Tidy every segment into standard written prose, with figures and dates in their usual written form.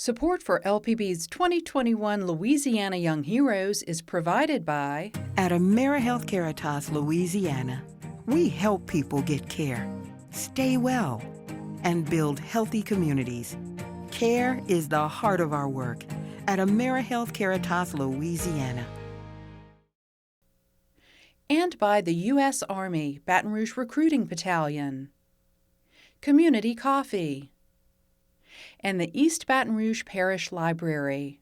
Support for LPB's 2021 Louisiana Young Heroes is provided by At AmeriHealthCaritas, Louisiana, we help people get care, stay well, and build healthy communities. Care is the heart of our work at AmeriHealthCaritas, Louisiana. and by the U.S. Army Baton Rouge Recruiting Battalion, Community Coffee, and the East Baton Rouge Parish Library,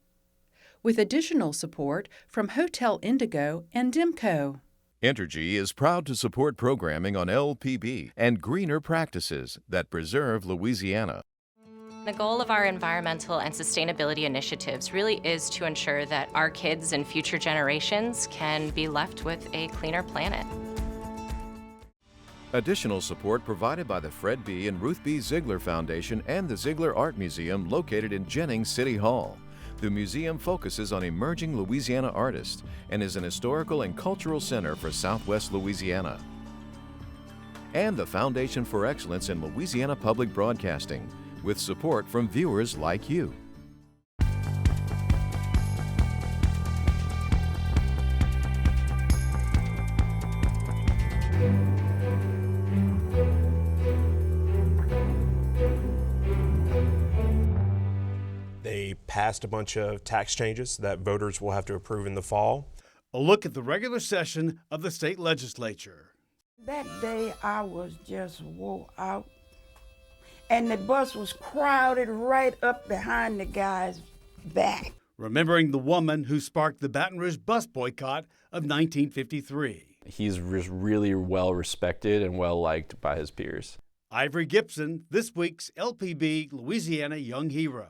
with additional support from Hotel Indigo and Dimco. Entergy is proud to support programming on LPB and greener practices that preserve Louisiana. The goal of our environmental and sustainability initiatives really is to ensure that our kids and future generations can be left with a cleaner planet. Additional support provided by the Fred B. and Ruth B. Ziegler Foundation and the Ziegler Art Museum located in Jennings City Hall. The museum focuses on emerging Louisiana artists and is an historical and cultural center for Southwest Louisiana. And the Foundation for Excellence in Louisiana Public Broadcasting, with support from viewers like you. They passed a bunch of tax changes that voters will have to approve in the fall. A look at the regular session of the state legislature. That day I was just wore out, and the bus was crowded right up behind the guy's back. Remembering the woman who sparked the Baton Rouge Bus Boycott of 1953. He's really well respected and well liked by his peers. Ivory Gipson, this week's LPB Louisiana Young Hero.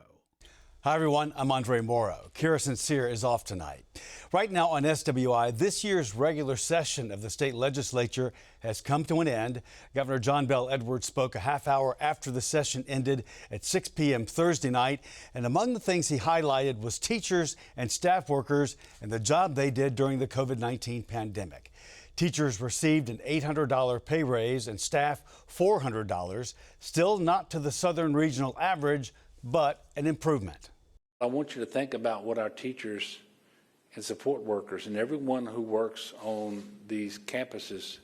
Hi everyone, I'm Andre Morrow. Kira Sincere is off tonight. Right now on SWI, this year's regular session of the state legislature has come to an end. Governor John Bel Edwards spoke a half hour after the session ended at 6 p.m. Thursday night, and among the things he highlighted was teachers and staff workers and the job they did during the COVID-19 pandemic. Teachers received an $800 pay raise and staff $400, still not to the Southern Regional average, but an improvement. I want you to think about what our teachers and support workers and everyone who works on these campuses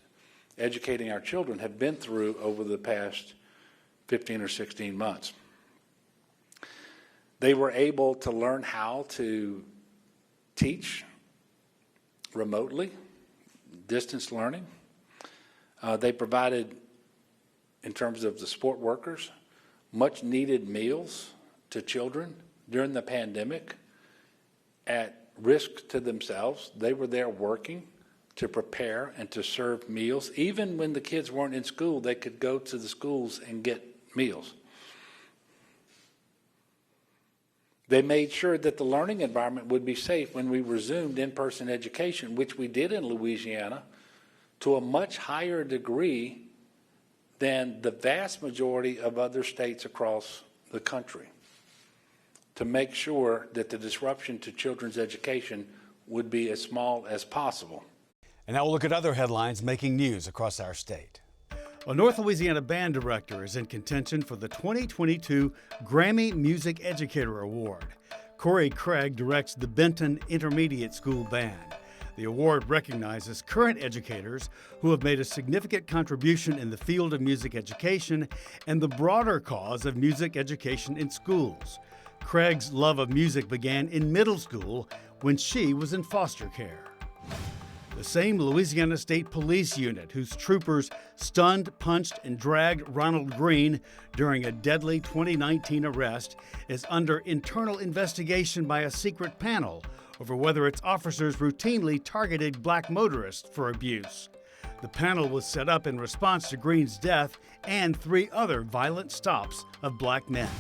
educating our children have been through over the past 15 or 16 months. They were able to learn how to teach remotely, distance learning. They provided, in terms of the support workers, much needed meals to children during the pandemic at risk to themselves. They were there working to prepare and to serve meals. Even when the kids weren't in school, they could go to the schools and get meals. They made sure that the learning environment would be safe when we resumed in-person education, which we did in Louisiana to a much higher degree than the vast majority of other states across the country, to make sure that the disruption to children's education would be as small as possible. And now we'll look at other headlines making news across our state. A North Louisiana band director is in contention for the 2022 Grammy Music Educator Award. Corey Craig directs the Benton Intermediate School Band. The award recognizes current educators who have made a significant contribution in the field of music education and the broader cause of music education in schools. Craig's love of music began in middle school when she was in foster care. The same Louisiana State Police unit whose troopers stunned, punched, and dragged Ronald Green during a deadly 2019 arrest is under internal investigation by a secret panel over whether its officers routinely targeted black motorists for abuse. The panel was set up in response to Green's death and 3 other violent stops of black men.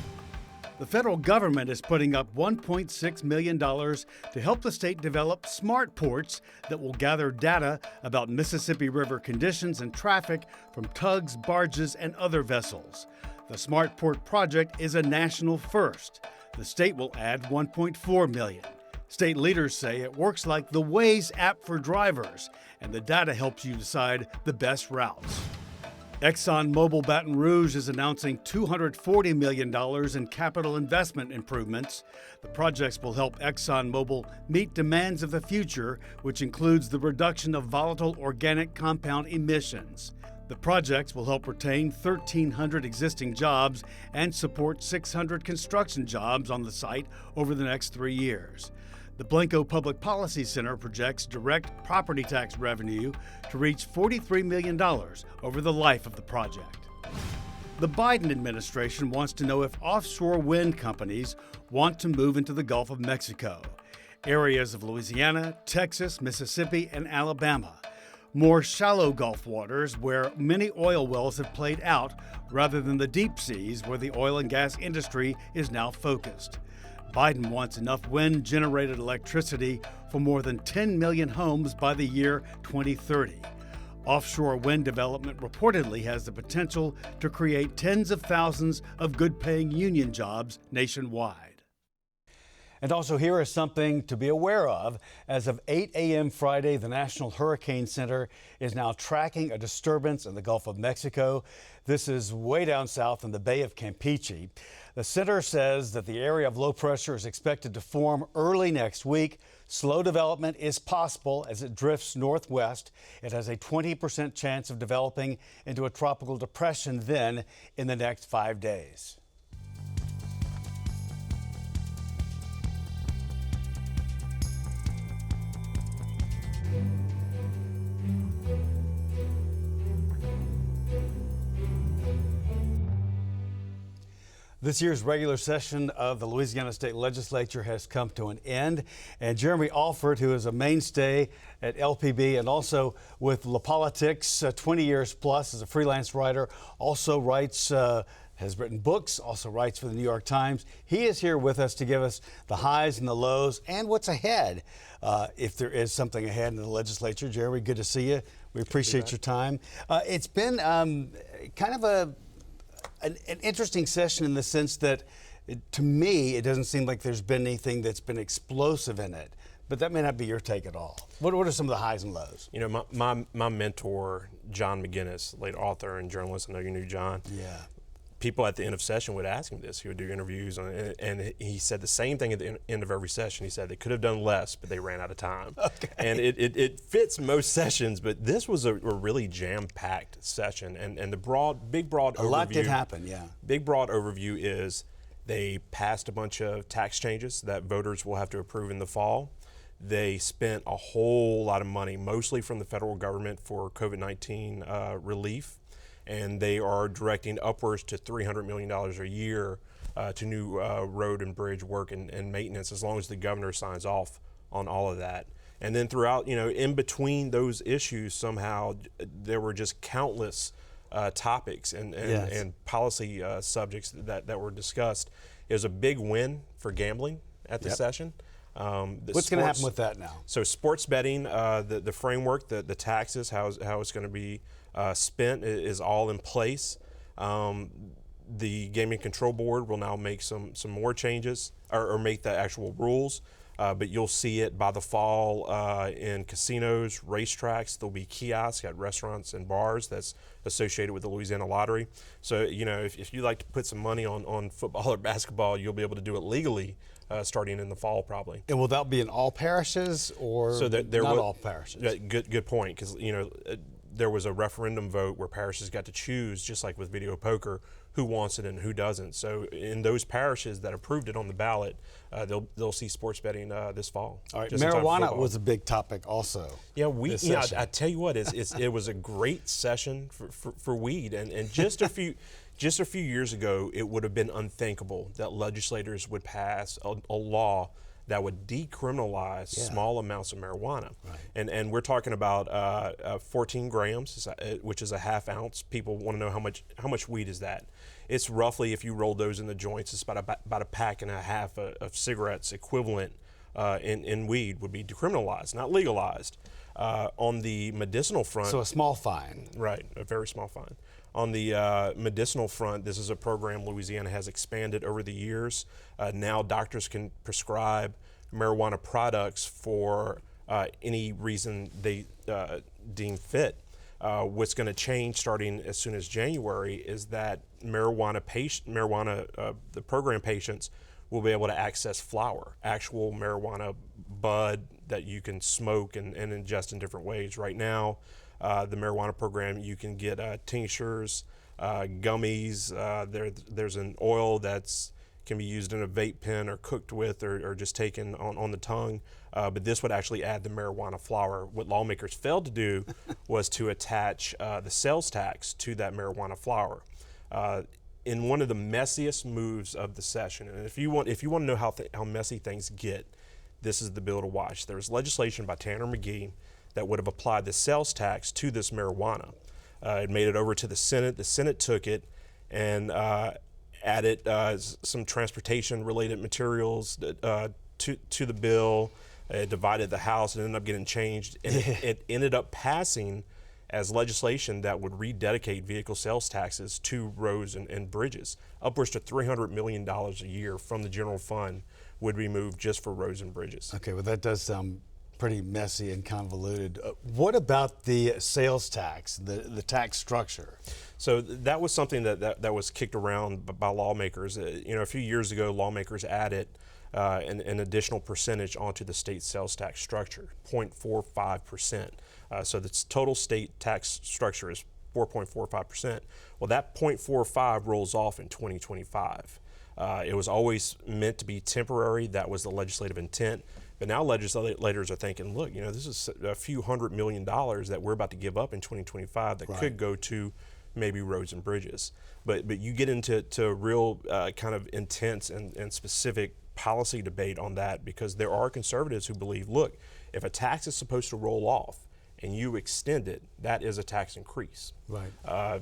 The federal government is putting up $1.6 million to help the state develop smart ports that will gather data about Mississippi River conditions and traffic from tugs, barges, and other vessels. The Smart Port project is a national first. The state will add $1.4 million. State leaders say it works like the Waze app for drivers, and the data helps you decide the best routes. ExxonMobil Baton Rouge is announcing $240 million in capital investment improvements. The projects will help ExxonMobil meet demands of the future, which includes the reduction of volatile organic compound emissions. The projects will help retain 1,300 existing jobs and support 600 construction jobs on the site over the next 3 years. The Blanco Public Policy Center projects direct property tax revenue to reach $43 million over the life of the project. The Biden administration wants to know if offshore wind companies want to move into the Gulf of Mexico, areas of Louisiana, Texas, Mississippi, and Alabama. More shallow Gulf waters where many oil wells have played out rather than the deep seas where the oil and gas industry is now focused. Biden wants enough wind-generated electricity for more than 10 million homes by the year 2030. Offshore wind development reportedly has the potential to create tens of thousands of good-paying union jobs nationwide. And also, here is something to be aware of. As of 8 a.m. Friday, the National Hurricane Center is now tracking a disturbance in the Gulf of Mexico. This is way down south in the Bay of Campeche. The center says that the area of low pressure is expected to form early next week. Slow development is possible as it drifts northwest. It has a 20% chance of developing into a tropical depression then in the next 5 days. This year's regular session of the Louisiana State Legislature has come to an end, and Jeremy Alford, who is a mainstay at LPB and also with La Politics, 20 years plus as a freelance writer, also writes, has written books, also writes for the New York Times. He is here with us to give us the highs and the lows and what's ahead, if there is something ahead in the legislature. Jeremy, good to see you. We appreciate your time. It's been kind of an interesting session in the sense that, to me, it doesn't seem like there's been anything that's been explosive in it. But that may not be your take at all. What are some of the highs and lows? You know, my mentor, John McGinnis, late author and journalist, I know you knew John. Yeah. People at the end of session would ask him this. He would do interviews, and he said the same thing at the end of every session. He said they could have done less, but they ran out of time. Okay. And it fits most sessions, but this was a really jam-packed session. And the big broad overview. A lot did happen, yeah. Big broad overview is they passed a bunch of tax changes that voters will have to approve in the fall. They spent a whole lot of money, mostly from the federal government, for COVID-19 relief. And they are directing upwards to $300 million a year to new road and bridge work and maintenance, as long as the governor signs off on all of that. And then throughout, in between those issues, somehow there were just countless topics and policy subjects that were discussed. It was a big win for gambling at the session. What's going to happen with that now? So sports betting, the framework, the taxes, how it's going to be spent is all in place. The Gaming Control Board will now make some more changes or make the actual rules, but you'll see it by the fall in casinos, racetracks. There'll be kiosks at restaurants and bars that's associated with the Louisiana Lottery. So, if you like to put some money on football or basketball, you'll be able to do it legally starting in the fall probably. And will that be in all parishes or not all parishes? Good point, because, there was a referendum vote where parishes got to choose, just like with video poker, who wants it and who doesn't. So in those parishes that approved it on the ballot, they'll see sports betting this fall. All right, marijuana was a big topic also. Yeah, I tell you what, it was a great session for weed, and just a few years ago, it would have been unthinkable that legislators would pass a law that would decriminalize small amounts of marijuana. Right. And we're talking about 14 grams, which is a half ounce. People want to know how much weed is that. It's roughly, if you roll those in the joints, it's about a pack and a half of cigarettes equivalent in weed would be decriminalized, not legalized. On the medicinal front. So a small fine. Right, a very small fine. On the medicinal front, this is a program Louisiana has expanded over the years. Now doctors can prescribe marijuana products for any reason they deem fit. What's going to change starting as soon as January is that the program patients will be able to access flower, actual marijuana bud that you can smoke and ingest in different ways. Right now, the marijuana program, you can get tinctures, gummies. There's an oil that's can be used in a vape pen or cooked with or just taken on the tongue. But this would actually add the marijuana flower. What lawmakers failed to do was to attach the sales tax to that marijuana flower. In one of the messiest moves of the session, and if you want to know how messy things get, this is the bill to watch. There's legislation by Tanner McGee that would have applied the sales tax to this marijuana. It made it over to the Senate. The Senate took it and added some transportation-related materials to the bill. It divided the House and ended up getting changed. And it ended up passing as legislation that would rededicate vehicle sales taxes to roads and bridges. Upwards to $300 million a year from the general fund would be moved just for roads and bridges. Okay, well that does sound pretty messy and convoluted. What about the sales tax, the tax structure? So that was something that was kicked around by lawmakers. A few years ago, lawmakers added an additional percentage onto the state sales tax structure, 0.45%. So the total state tax structure is 4.45%. Well, that 0.45 rolls off in 2025. It was always meant to be temporary. That was the legislative intent. But now legislators are thinking, look, this is a few $100 million that we're about to give up in 2025 that could go to maybe roads and bridges. But you get into real kind of intense and specific policy debate on that, because there are conservatives who believe, look, if a tax is supposed to roll off and you extend it, that is a tax increase. Right.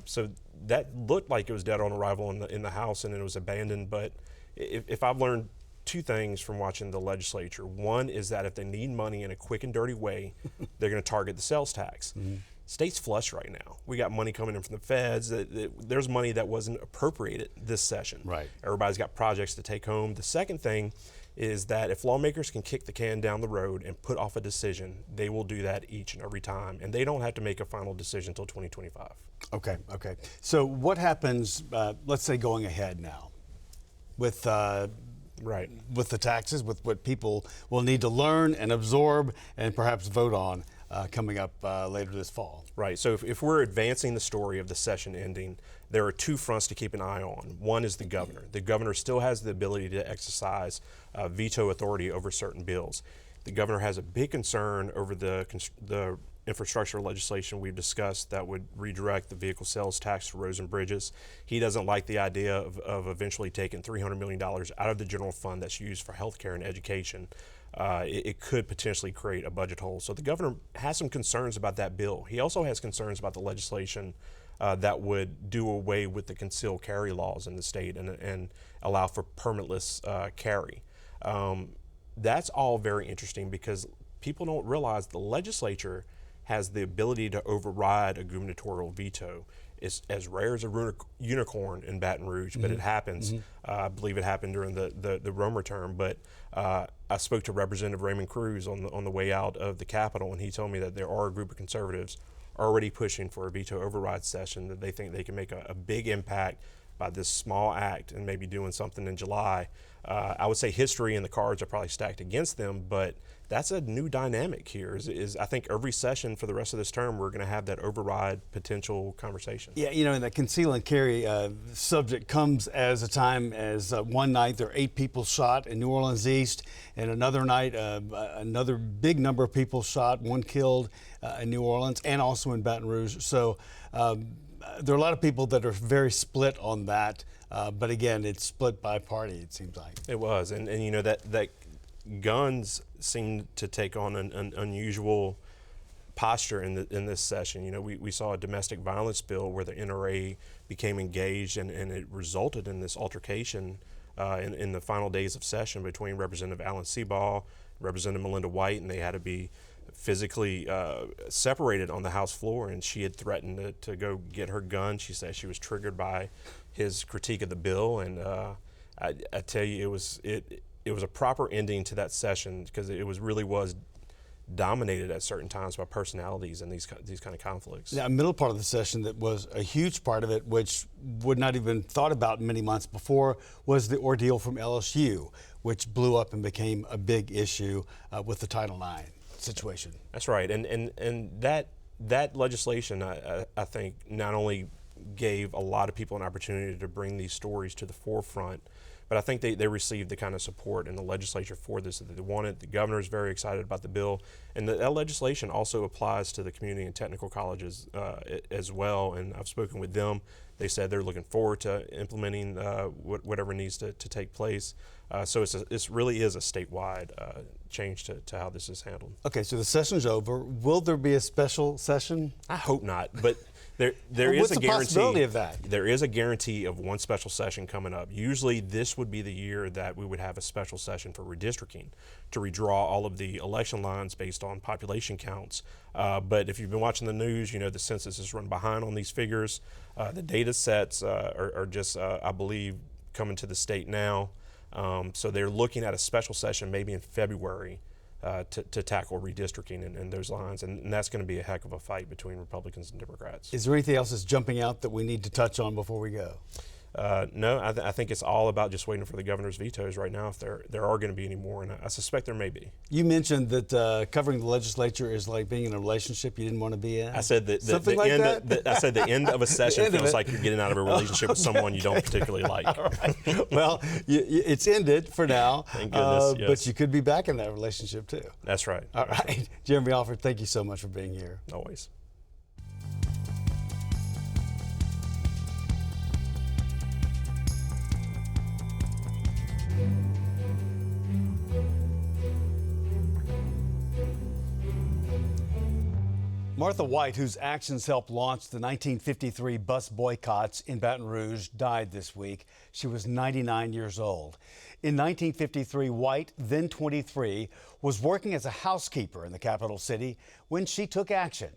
So that looked like it was dead on arrival in the House and it was abandoned. But if I've learned two things from watching the legislature, one is that if they need money in a quick and dirty way, they're going to target the sales tax. Mm-hmm. State's flush right now. We got money coming in from the feds. There's money that wasn't appropriated this session. Right. Everybody's got projects to take home. The second thing is that if lawmakers can kick the can down the road and put off a decision, they will do that each and every time, and they don't have to make a final decision until 2025. Okay. So what happens, let's say going ahead now, with with the taxes, with what people will need to learn and absorb and perhaps vote on coming up later this fall? Right. So if we're advancing the story of the session ending, there are two fronts to keep an eye on. One is the governor. The governor still has the ability to exercise veto authority over certain bills. The governor has a big concern over the infrastructure legislation we've discussed that would redirect the vehicle sales tax to roads and bridges. He doesn't like the idea of eventually taking $300 million out of the general fund that's used for healthcare and education. It could potentially create a budget hole. So the governor has some concerns about that bill. He also has concerns about the legislation that would do away with the concealed carry laws in the state and allow for permitless carry. That's all very interesting because people don't realize the legislature has the ability to override a gubernatorial veto. It's as rare as a unicorn in Baton Rouge, but it happens. I believe it happened during the Romer term, but I spoke to Representative Raymond Cruz on the way out of the Capitol, and he told me that there are a group of conservatives already pushing for a veto override session, that they think they can make a big impact by this small act and maybe doing something in July. I would say history and the cards are probably stacked against them, but that's a new dynamic here. Is I think every session for the rest of this term, we're going to have that override potential conversation. Yeah, and the conceal and carry subject comes as a time as one night there are 8 people shot in New Orleans East, and another night another big number of people shot, 1 killed in New Orleans and also in Baton Rouge. So there are a lot of people that are very split on that, but again, it's split by party, it seems like. It was, and that guns seem to take on an unusual posture in this session. We saw a domestic violence bill where the NRA became engaged, and it resulted in this altercation in the final days of session between Representative Alan Seabaugh, Representative Melinda White, and they had to be physically separated on the House floor, and she had threatened to go get her gun. She said she was triggered by his critique of the bill, and I tell you, it was a proper ending to that session because it really was dominated at certain times by personalities and these kind of conflicts. Now, middle part of the session that was a huge part of it, which would not even thought about many months before, was the ordeal from LSU, which blew up and became a big issue with the Title IX situation. That's right, and that legislation, I think, not only gave a lot of people an opportunity to bring these stories to the forefront, but I think they received the kind of support in the legislature for this that they wanted. The governor is very excited about the bill, and that legislation also applies to the community and technical colleges as well. And I've spoken with them. They said they're looking forward to implementing whatever needs to take place. So it really is a statewide change to how this is handled. Okay, so the session's over. Will there be a special session? I hope not, but there Well, is what's a the guarantee possibility of that? There is a guarantee of one special session coming up. Usually this would be the year that we would have a special session for redistricting to redraw all of the election lines based on population counts. But if you've been watching the news, you know the census is run behind on these figures. The data sets are just, I believe, coming to the state now. So they're looking at a special session maybe in February to tackle redistricting and those lines, and that's going to be a heck of a fight between Republicans and Democrats. Is there anything else that's jumping out that we need to touch on before we go? No, I think it's all about just waiting for the governor's vetoes right now, if there are going to be any more, and I suspect there may be. You mentioned that covering the legislature is like being in a relationship you didn't want to be in. I said that Something like that? I said the end of a session feels like you're getting out of a relationship with someone you don't particularly like. All right. Well, it's ended for now. Thank goodness, yes. But you could be back in that relationship too. That's right. All right. Jeremy Alford, thank you so much for being here. Always. Martha White, whose actions helped launch the 1953 bus boycotts in Baton Rouge, died this week. She was 99 years old. In 1953, White, then 23, was working as a housekeeper in the capital city when she took action.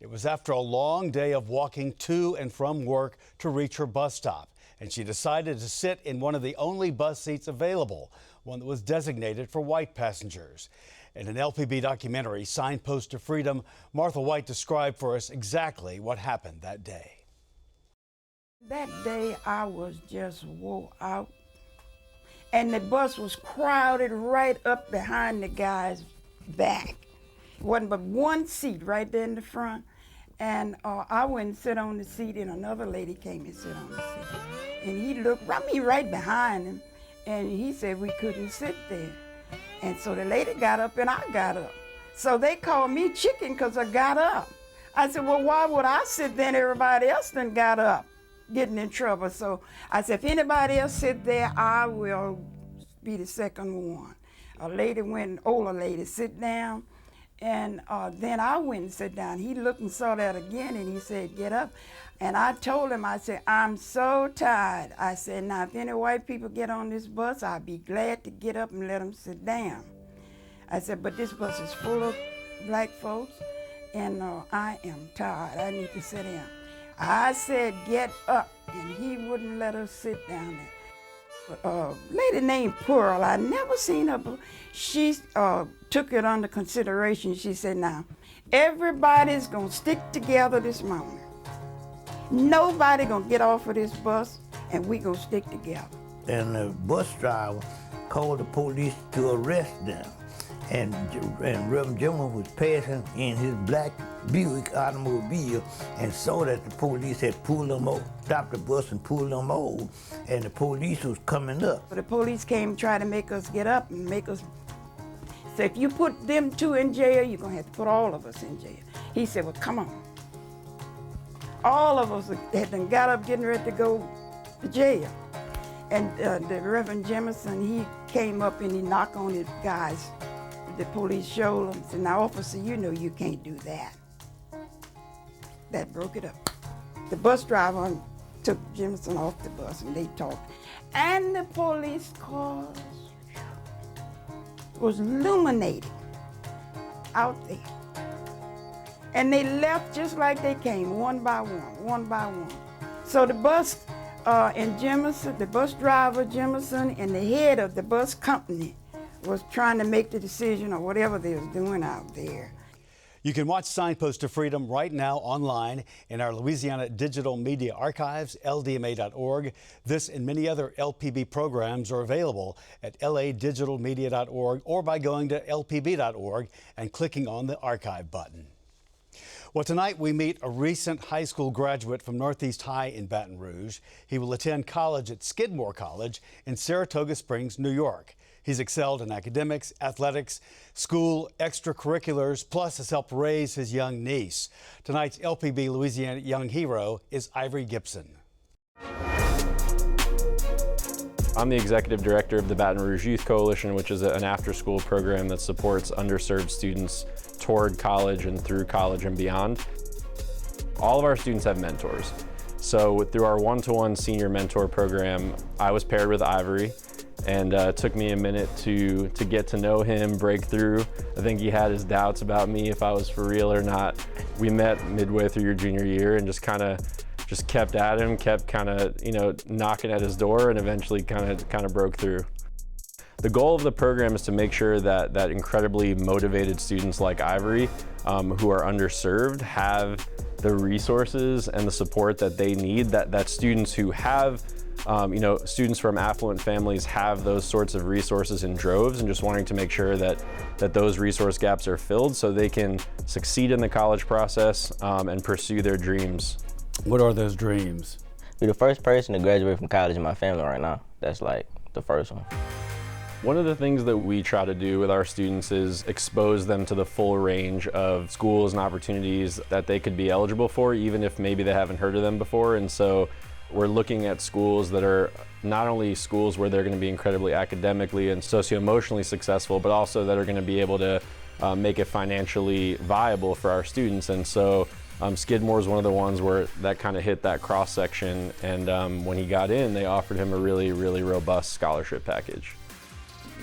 It was after a long day of walking to and from work to reach her bus stop, and she decided to sit in one of the only bus seats available, one that was designated for white passengers. In an LPB documentary, Signpost to Freedom, Martha White described for us exactly what happened that day. That day I was just wore out, and the bus was crowded right up behind the guy's back. Wasn't but one seat right there in the front, and I went and sit on the seat, and another lady came and sit on the seat. And he looked right behind him, and he said we couldn't sit there. And so the lady got up and I got up. So they called me chicken because I got up. I said, well, why would I sit there and everybody else done got up, getting in trouble? So I said, if anybody else sit there, I will be the second one. A lady went, older lady, sit down. And then I went and sat down. He looked and saw that again and he said, get up. And I told him, I said, I'm so tired. I said, now if any white people get on this bus, I'll be glad to get up and let them sit down. I said, but this bus is full of black folks and I am tired. I need to sit down. I said, get up, and he wouldn't let us sit down there. A lady named Pearl, I never seen her, but she took it under consideration. She said, now, everybody's gonna stick together this morning. Nobody gonna get off of this bus, and we gonna stick together. And the bus driver called the police to arrest them. And Reverend Jimmer was passing in his black Buick automobile and saw that the police had pulled them over, stopped the bus and pulled them over, and the police was coming up. The police came and tried to make us get up and make us say, if you put them two in jail, you're gonna have to put all of us in jail. He said, well, come on. All of us had done got up getting ready to go to jail. And the Reverend Jemison, he came up and he knocked on his guy's, the police shoulder and said, now officer, you know you can't do that. That broke it up. The bus driver took Jemison off the bus and they talked. And the police cars was illuminated out there. And they left just like they came, one by one. So the bus and Jemison, the bus driver, Jemison, and the head of the bus company was trying to make the decision or whatever they was doing out there. You can watch Signpost to Freedom right now online in our Louisiana Digital Media Archives, ldma.org. This and many other LPB programs are available at ladigitalmedia.org or by going to lpb.org and clicking on the archive button. Well, tonight we meet a recent high school graduate from Northeast High in Baton Rouge. He will attend college at Skidmore College in Saratoga Springs, New York. He's excelled in academics, athletics, school, extracurriculars, plus has helped raise his young niece. Tonight's LPB Louisiana Young Hero is Ivory Gipson. I'm the executive director of the Baton Rouge Youth Coalition, which is an after-school program that supports underserved students toward college and through college and beyond. All of our students have mentors. So through our one-to-one senior mentor program, I was paired with Ivory, and it took me a minute to get to know him, break through. I think he had his doubts about me, if I was for real or not. We met midway through your junior year and just kept at him, kept knocking at his door, and eventually kind of broke through. The goal of the program is to make sure that incredibly motivated students like Ivory, who are underserved, have the resources and the support that they need, that students who have students from affluent families have those sorts of resources in droves, and just wanting to make sure that those resource gaps are filled so they can succeed in the college process and pursue their dreams. What are those dreams? Be the first person to graduate from college in my family right now. That's like the first one. One of the things that we try to do with our students is expose them to the full range of schools and opportunities that they could be eligible for, even if maybe they haven't heard of them before. And so we're looking at schools that are not only schools where they're going to be incredibly academically and socio-emotionally successful, but also that are going to be able to make it financially viable for our students. And so Skidmore is one of the ones where that kind of hit that cross section. And when he got in, they offered him a really, really robust scholarship package.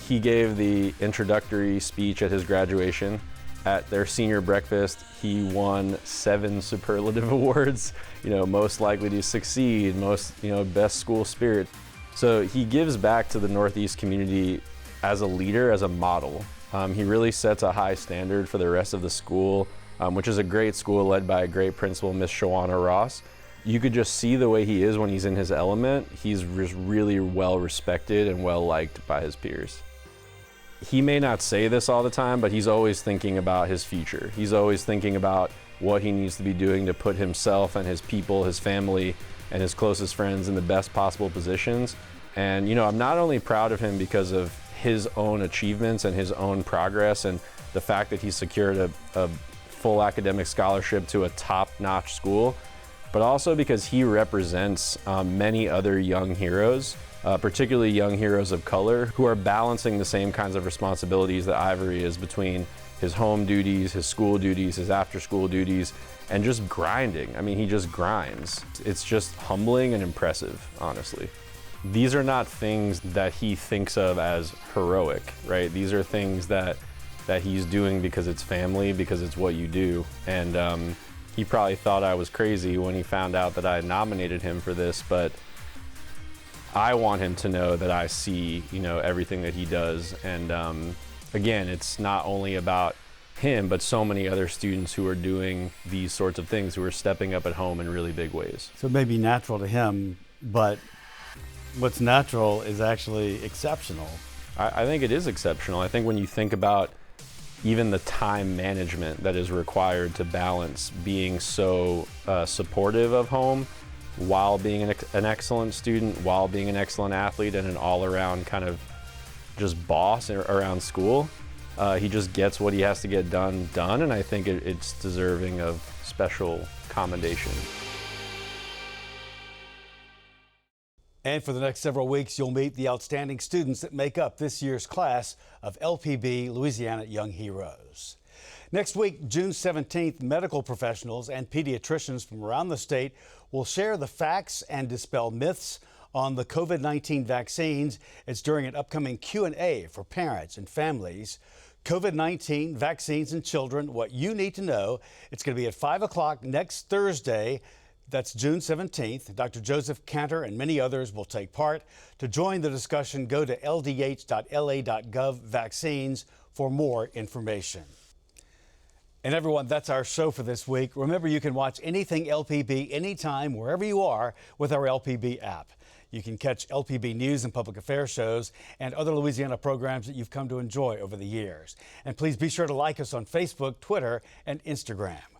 He gave the introductory speech at his graduation. At their senior breakfast, he won 7 superlative awards. Most likely to succeed, best school spirit. So he gives back to the Northeast community as a leader, as a model. He really sets a high standard for the rest of the school, which is a great school led by a great principal, Miss Shawana Ross. You could just see the way he is when he's in his element. He's just really well respected and well liked by his peers. He may not say this all the time, but he's always thinking about his future. He's always thinking about what he needs to be doing to put himself and his people, his family, and his closest friends in the best possible positions. And I'm not only proud of him because of his own achievements and his own progress and the fact that he secured a full academic scholarship to a top-notch school, but also because he represents many other young heroes, particularly young heroes of color, who are balancing the same kinds of responsibilities that Ivory is between his home duties, his school duties, his after-school duties, and just grinding. I mean, he just grinds. It's just humbling and impressive, honestly. These are not things that he thinks of as heroic, right? These are things that he's doing because it's family, because it's what you do. And he probably thought I was crazy when he found out that I nominated him for this, but I want him to know that I see, everything that he does. And again, it's not only about him, but so many other students who are doing these sorts of things, who are stepping up at home in really big ways. So it may be natural to him, but what's natural is actually exceptional. I think it is exceptional. I think when you think about even the time management that is required to balance being so supportive of home while being an excellent student, while being an excellent athlete, and an all-around kind of just boss around school, he just gets what he has to get done, and I think it's deserving of special commendation. And for the next several weeks, you'll meet the outstanding students that make up this year's class of LPB Louisiana Young Heroes. Next week, June 17th, medical professionals and pediatricians from around the state will share the facts and dispel myths on the COVID-19 vaccines. It's during an upcoming Q&A for parents and families. COVID-19 vaccines in children, what you need to know. It's going to be at 5 o'clock next Thursday. That's June 17th. Dr. Joseph Cantor and many others will take part. To join the discussion, go to ldh.la.gov/vaccines for more information. And everyone, that's our show for this week. Remember, you can watch anything LPB anytime, wherever you are, with our LPB app. You can catch LPB news and public affairs shows and other Louisiana programs that you've come to enjoy over the years. And please be sure to like us on Facebook, Twitter, and Instagram.